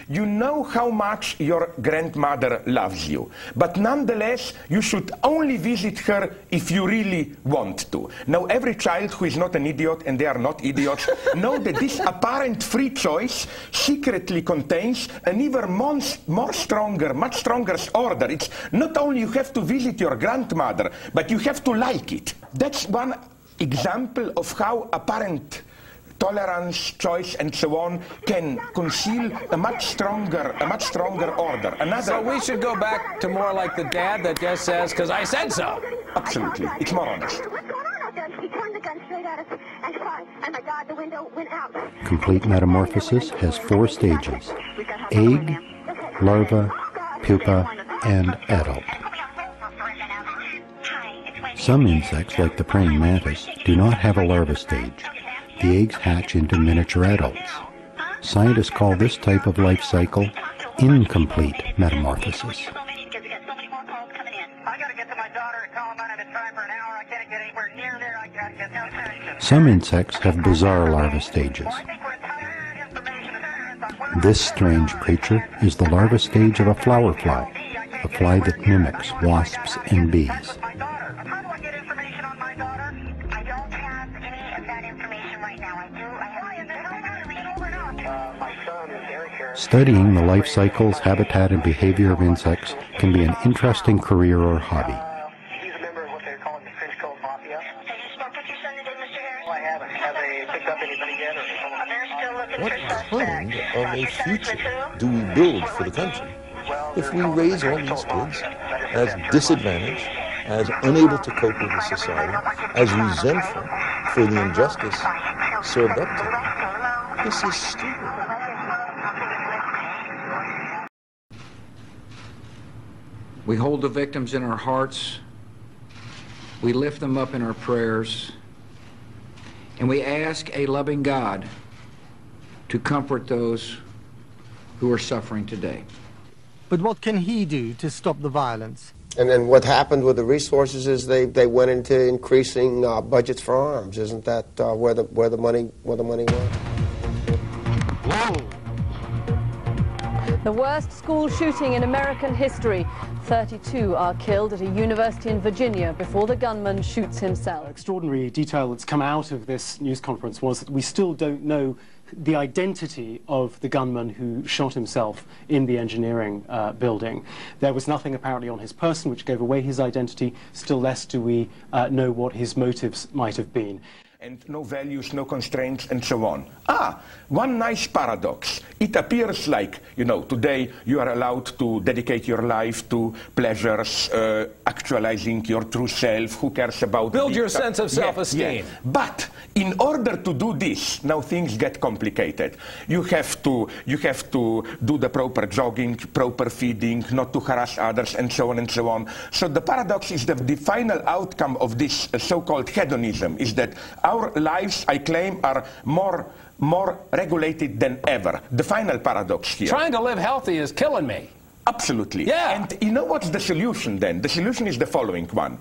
You know how much your grandmother loves you, but nonetheless, you should only visit her if you really want to. Now, every child who is not an idiot, and they are not idiots, know that this apparent free choice secretly contains an even much stronger order. It's not only you have to visit your grandmother, but you have to like it. That's one example of how apparent tolerance, choice, and so on can conceal a much stronger order. So we should go back to more like the dad that just says, "'Cause I said so." Absolutely, it's more honest. What's going on out there? He turned the gun straight at us and fired. And my God, the window went out. Complete metamorphosis has 4 stages: egg, larva, pupa, and adult. Some insects, like the praying mantis, do not have a larva stage. The eggs hatch into miniature adults. Scientists call this type of life cycle incomplete metamorphosis. Some insects have bizarre larva stages. This strange creature is the larva stage of a flower fly, a fly that mimics wasps and bees. Studying the life cycles, habitat, and behavior of insects can be an interesting career or hobby. He's a member of what they're calling the French Cold Mafia. Have you spoken to your son today, Mr. Harris? Well, I haven't. Have they picked up anybody yet? What kind of a future do we build for the country if we raise all these kids as disadvantaged, as unable to cope with the society, as resentful for the injustice served up to them? This is stupid. We hold the victims in our hearts, we lift them up in our prayers, and we ask a loving God to comfort those who are suffering today. But what can he do to stop the violence? And then what happened with the resources is they went into increasing budgets for arms. Isn't that where the money went? Whoa! The worst school shooting in American history. 32 are killed at a university in Virginia before the gunman shoots himself. Extraordinary detail that's come out of this news conference was that we still don't know the identity of the gunman who shot himself in the engineering building. There was nothing apparently on his person which gave away his identity. Still less do we know what his motives might have been. And no values, no constraints, and so on. One nice paradox. It appears like, you know, today you are allowed to dedicate your life to pleasures, actualizing your true self. Who cares about... Build your sense of self-esteem. Yeah. But in order to do this, now things get complicated. You have to do the proper jogging, proper feeding, not to harass others, and so on and so on. So the paradox is that the final outcome of this so-called hedonism is that our lives, I claim, are more regulated than ever. The final paradox here. Trying to live healthy is killing me. Absolutely. Yeah. And you know what's the solution then? The solution is the following one.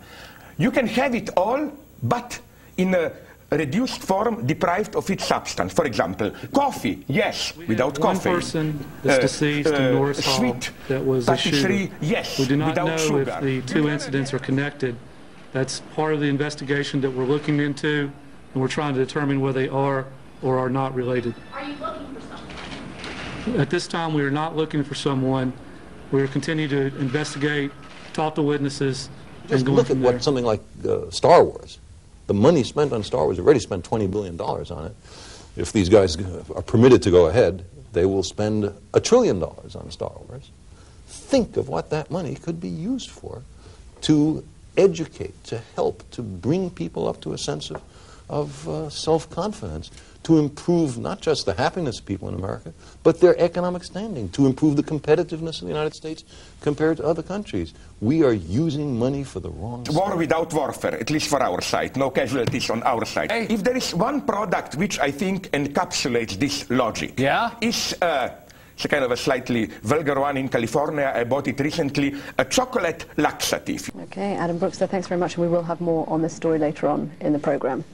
You can have it all, but in a reduced form, deprived of its substance. For example, coffee, yes, without coffee. One person that's deceased in Norris Hall that was a shooter. Yes, we do not know sugar. if the 2 incidents are connected. That's part of the investigation that we're looking into, and we're trying to determine whether they are or are not related. Are you looking for someone? At this time, we are not looking for someone. We are continuing to investigate, talk to witnesses. Just look at what something like Star Wars. The money spent on Star Wars, already spent $20 billion on it. If these guys are permitted to go ahead, they will spend $1 trillion on Star Wars. Think of what that money could be used for to educate, to help, to bring people up to a sense of self-confidence, to improve not just the happiness of people in America, but their economic standing, to improve the competitiveness of the United States compared to other countries. We are using money for the wrong side. War without warfare, at least for our side. No casualties on our side. Hey. If there is one product which I think encapsulates this logic, is it's a kind of a slightly vulgar one in California. I bought it recently, a chocolate laxative. Okay, Adam Brooks, thanks very much, and we will have more on this story later on in the programme.